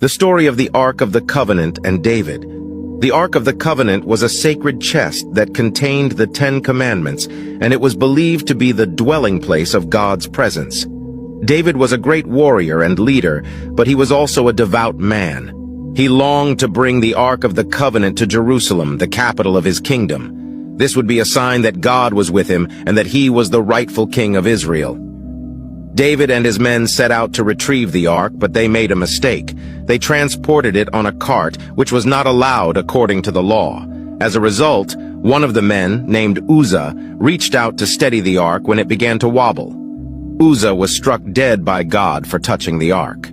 The story of the Ark of the Covenant and David. The Ark of the Covenant was a sacred chest that contained the Ten Commandments, and it was believed to be the dwelling place of God's presence. David was a great warrior and leader, but he was also a devout man. He longed to bring the Ark of the Covenant to Jerusalem, the capital of his kingdom. This would be a sign that God was with him and that he was the rightful king of Israel. David and his men set out to retrieve the ark, but they made a mistake. They transported it on a cart, which was not allowed according to the law. As a result, one of the men, named Uzzah, reached out to steady the ark when it began to wobble. Uzzah was struck dead by God for touching the ark.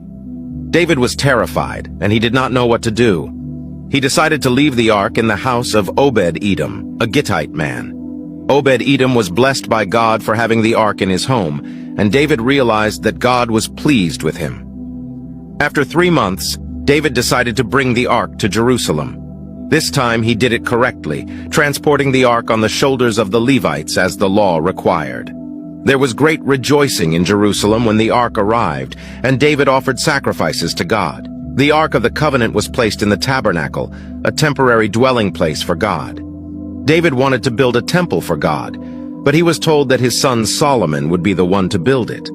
David was terrified, and he did not know what to do. He decided to leave the ark in the house of Obed-Edom, a Gittite man. Obed-Edom was blessed by God for having the ark in his home, and David realized that God was pleased with him. After 3 months, David decided to bring the ark to Jerusalem. This time he did it correctly, transporting the ark on the shoulders of the Levites as the law required. There was great rejoicing in Jerusalem when the ark arrived, and David offered sacrifices to God. The Ark of the Covenant was placed in the tabernacle, a temporary dwelling place for God. David wanted to build a temple for God, but he was told that his son Solomon would be the one to build it.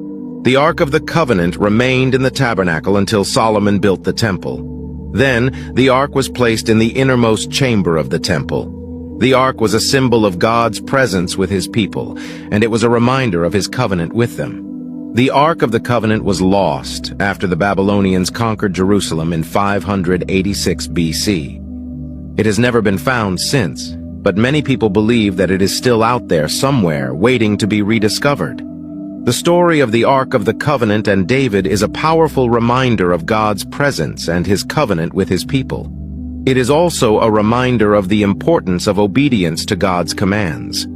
The Ark of the Covenant remained in the tabernacle until Solomon built the temple. Then, the Ark was placed in the innermost chamber of the temple. The Ark was a symbol of God's presence with his people, and it was a reminder of his covenant with them. The Ark of the Covenant was lost after the Babylonians conquered Jerusalem in 586 BC. It has never been found since, but many people believe that it is still out there somewhere, waiting to be rediscovered. The story of the Ark of the Covenant and David is a powerful reminder of God's presence and his covenant with his people. It is also a reminder of the importance of obedience to God's commands.